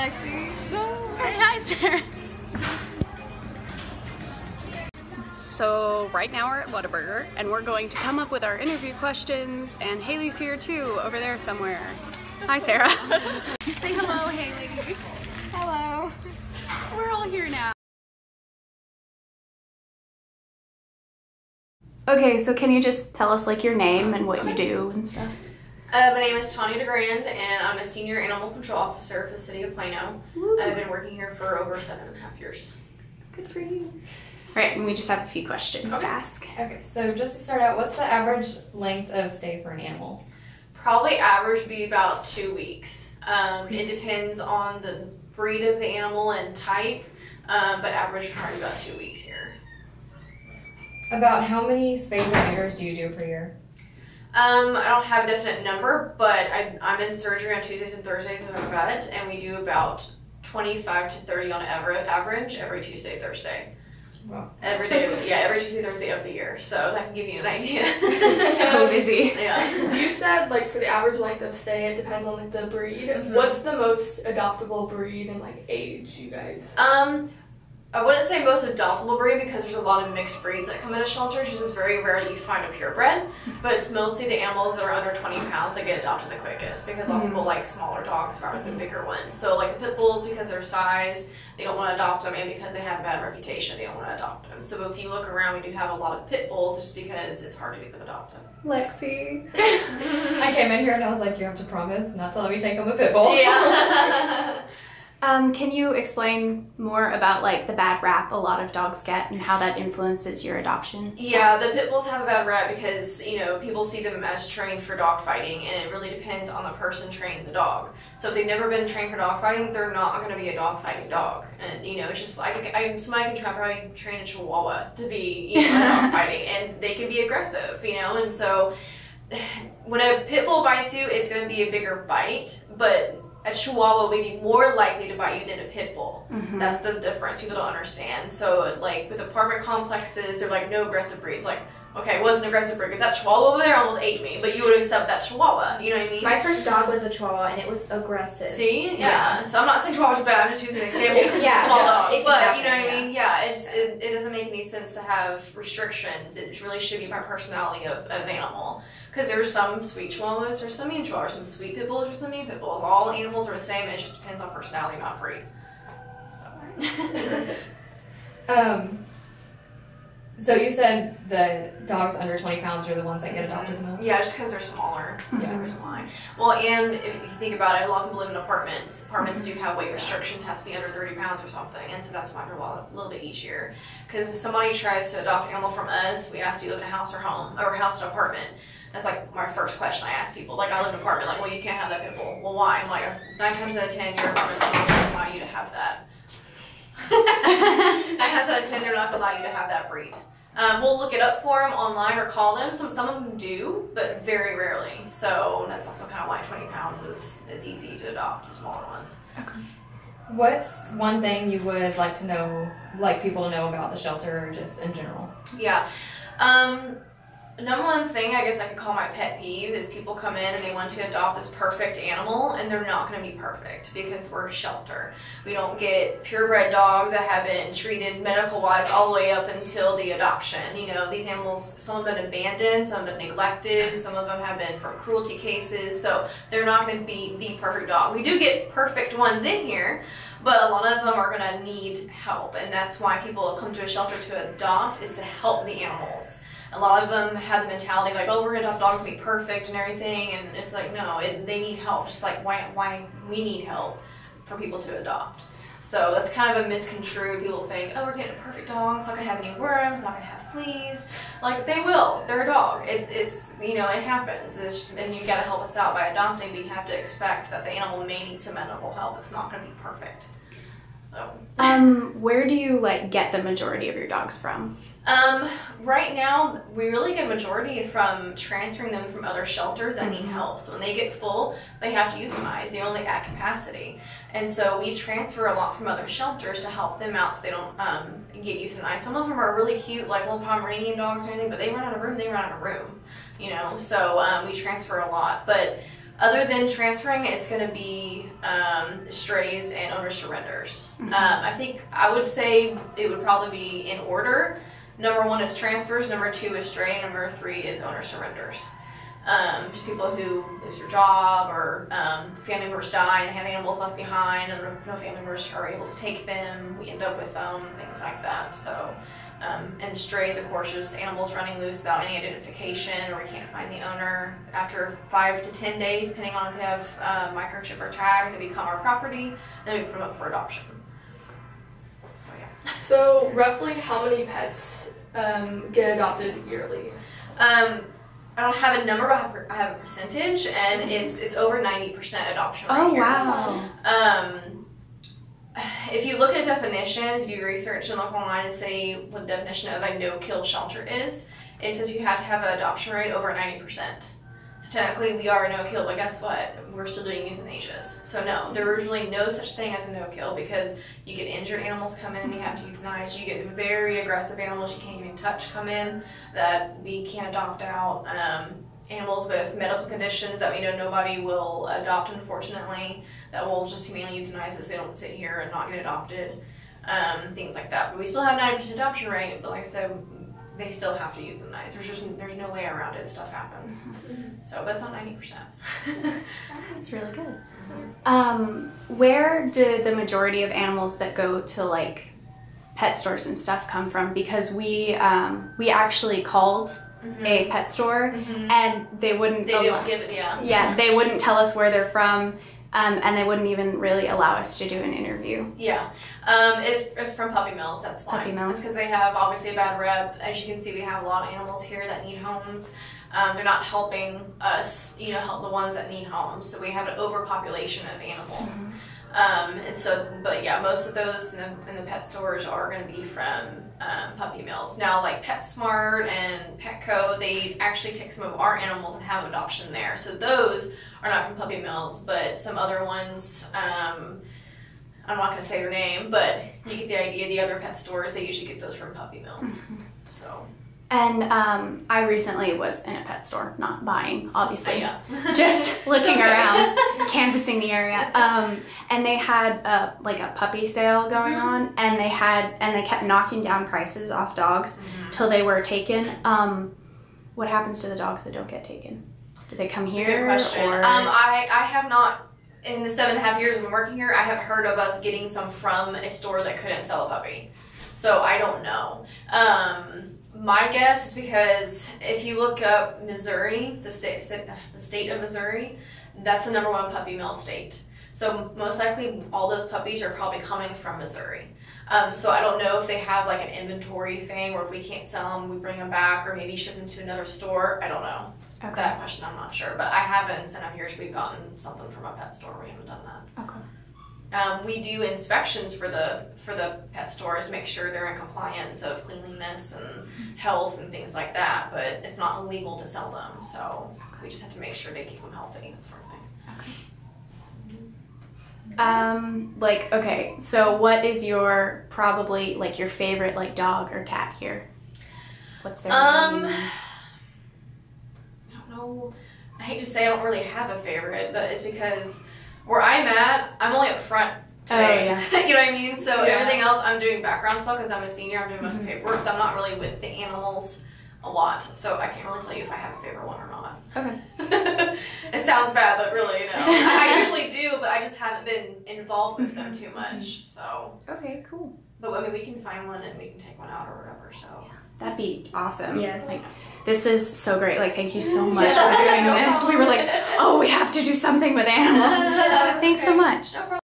Lexi. Say hi, Sarah. So right now we're at Whataburger and we're going to come up with our interview questions, and Haley's here too, over there somewhere. Hi, Sarah. Say hello, Haley. Hello. We're all here now. Okay, so can you just tell us like your name and what you do and stuff? My name is Tanya DeGrand, and I'm a senior animal control officer for the city of Plano. Woo. I've been working here for over 7.5 years. Good for you. Right, and we just have a few questions to ask. Okay, so just to start out, what's the average length of stay for an animal? Probably average would be about 2 weeks. It depends on the breed of the animal and type, but average probably about 2 weeks here. About how many spays and neuters do you do per year? I don't have a definite number, but I'm in surgery on Tuesdays and Thursdays with our vet, and we do about 25 to 30 on average every Tuesday, Thursday. Wow. Every day, yeah, every Tuesday, Thursday of the year. So that can give you an idea. This is so busy. Yeah. You said like for the average length of stay, it depends on like the breed. Mm-hmm. What's the most adoptable breed and like age, you guys? I wouldn't say most adoptable breed because there's a lot of mixed breeds that come into shelters. It's just very rare you find a purebred, but it's mostly the animals that are under 20 pounds that get adopted the quickest because a lot of people like smaller dogs rather than bigger ones. So like the pit bulls, because of their size, they don't want to adopt them, and because they have a bad reputation, they don't want to adopt them. So if you look around, we do have a lot of pit bulls just because it's hard to get them adopted. Lexi. I came in here and I was like, you have to promise not to let me take home a pit bull. Yeah. Can you explain more about like the bad rap a lot of dogs get and how that influences your adoption? Yeah, the pit bulls have a bad rap because, you know, people see them as trained for dog fighting, and it really depends on the person training the dog. So if they've never been trained for dog fighting, they're not going to be a dog fighting dog. And, you know, it's just like, somebody can probably train a Chihuahua to be, you know, dog fighting, and they can be aggressive, you know, and so when a pit bull bites you, it's going to be a bigger bite, but a Chihuahua may be more likely to bite you than a pit bull. Mm-hmm. That's the difference. People don't understand. So, like, with apartment complexes, they're like, no aggressive breeds. Like, okay, it was an aggressive breed because that Chihuahua over there almost ate me, but you would accept that Chihuahua. You know what I mean? My first dog was a Chihuahua, and it was aggressive. See? Yeah. So I'm not saying Chihuahuas are bad. I'm just using an example because it's a small dog. But, you know what I mean? Yeah, it doesn't make any sense to have restrictions. It really should be by personality of animal. Because there's some sweet Chihuahuas, there's some mean Chihuahuas, some sweet pit bulls, or some mean pit bulls. All animals are the same. It just depends on personality, not breed. So. So you said the dogs under 20 pounds are the ones that get adopted the most? Yeah, just because they're smaller. That's the reason why. Well, and if you think about it, a lot of people live in apartments. Apartments do have weight restrictions, has to be under 30 pounds or something, and so that's why they're a little bit easier. Because if somebody tries to adopt an animal from us, we ask, do you live in a house or home, or house and apartment? That's like my first question I ask people. Like, I live in an apartment. Like, well, you can't have that pit bull. Well, why? I'm like, 9 times out of 10, your apartment's not going to allow you to have that. 9 times out of 10, they're not going to allow you to have that breed. We'll look it up for them online or call them. Some of them do, but very rarely. So that's also kind of why 20 pounds is easy to adopt, the smaller ones. Okay. What's one thing you would like to know, like people to know about the shelter, or just in general? Yeah. Number one thing I guess I could call my pet peeve is people come in and they want to adopt this perfect animal, and they're not going to be perfect because we're a shelter. We don't get purebred dogs that have been treated medical-wise all the way up until the adoption. You know, these animals, some have been abandoned, some have been neglected, some of them have been from cruelty cases, so they're not going to be the perfect dog. We do get perfect ones in here, but a lot of them are going to need help, and that's why people come to a shelter to adopt, is to help the animals. A lot of them have the mentality like, oh, we're going to adopt dogs to be perfect and everything, and it's like, no, they need help, just like why we need help for people to adopt. So that's kind of a misconstrued. People think, oh, we're getting a perfect dog, it's not going to have any worms, it's not going to have fleas. Like, they will. They're a dog. It's, you know, it happens. It's just, and you got to help us out by adopting, but you have to expect that the animal may need some medical help. It's not going to be perfect. So. Where do you like get the majority of your dogs from? Right now, we really get a majority from transferring them from other shelters that need help. So when they get full, they have to euthanize. They only at capacity. And so we transfer a lot from other shelters to help them out so they don't get euthanized. Some of them are really cute, like little Pomeranian dogs or anything, but they run out of room, you know. So we transfer a lot. But Other than transferring, it's going to be strays and owner surrenders. I think I would say it would probably be in order. Number 1 is transfers, number 2 is stray, number 3 is owner surrenders. Just people who lose their job or family members die and they have animals left behind and no family members are able to take them. We end up with them, things like that. So, and strays, of course, just animals running loose without any identification or we can't find the owner. After 5 to 10 days, depending on if they have microchip or tag, they become our property. Then we put them up for adoption. So yeah. So roughly how many pets get adopted yearly? I don't have a number, but I have a percentage, and it's over 90% adoption rate here. Wow. If you look at a definition, if you do research and look online and say what the definition of a no-kill shelter is, it says you have to have an adoption rate over 90%. So technically we are a no-kill, but guess what? We're still doing euthanasias. So no, there is really no such thing as a no-kill because you get injured animals come in and you have to euthanize. You get very aggressive animals you can't even touch come in that we can't adopt out. Animals with medical conditions that we know nobody will adopt, unfortunately, that will just humanely euthanize as they don't sit here and not get adopted. Things like that. But we still have 90% adoption rate, but like I said, they still have to euthanize. There's no way around it. Stuff happens. So, but about 90%. That's really good. Where do the majority of animals that go to like pet stores and stuff come from? Because we actually called a pet store and they wouldn't. They didn't give it. Yeah. Yeah, they wouldn't tell us where they're from. And they wouldn't even really allow us to do an interview. Yeah, it's from puppy mills, that's why. Puppy mills. It's because they have obviously a bad rep. As you can see, we have a lot of animals here that need homes. They're not helping us, help the ones that need homes. So we have an overpopulation of animals. And so, but yeah, most of those in the pet stores are going to be from puppy mills. Now, like PetSmart and Petco, they actually take some of our animals and have adoption there. So those are not from puppy mills, but some other ones, I'm not going to say their name, but you get the idea. The other pet stores, they usually get those from puppy mills. So. And I recently was in a pet store, not buying, obviously, just looking okay. around, canvassing the area. And they had like a puppy sale going on, and they kept knocking down prices off dogs till they were taken. What happens to the dogs that don't get taken? Do they come here? That's a good question. Or? I have not, in the 7.5 years I've been working here, I have heard of us getting some from a store that couldn't sell a puppy. So I don't know. My guess is because if you look up Missouri, the state of Missouri, that's the #1 puppy mill state. So most likely all those puppies are probably coming from Missouri. So I don't know if they have like an inventory thing or if we can't sell them, we bring them back or maybe ship them to another store. I don't know. Okay. That question I'm not sure, but I haven't in 7 years we've gotten something from a pet store. We haven't done that. Okay. We do inspections for the pet stores to make sure they're in compliance of cleanliness and health and things like that, but it's not illegal to sell them, so we just have to make sure they keep them healthy, that sort of thing. Okay. Okay, so what is your probably like your favorite like dog or cat here? What's their name? I don't know. I hate to say I don't really have a favorite, but it's because where I'm at, I'm only up front today. Oh, yeah. You know what I mean? So everything else I'm doing background stuff because I'm a senior, I'm doing most of the paperwork, so I'm not really with the animals a lot. So I can't really tell you if I have a favorite one or not. Okay. It sounds bad, but really, no. I usually do, but I just haven't been involved with them too much. So. Okay, cool. But I mean, we can find one and we can take one out or whatever, so. Yeah. That'd be awesome. Yes. Like, this is so great. Like, thank you so much for doing this. We were like, oh, we have to do something with animals. Thanks so much. No problem.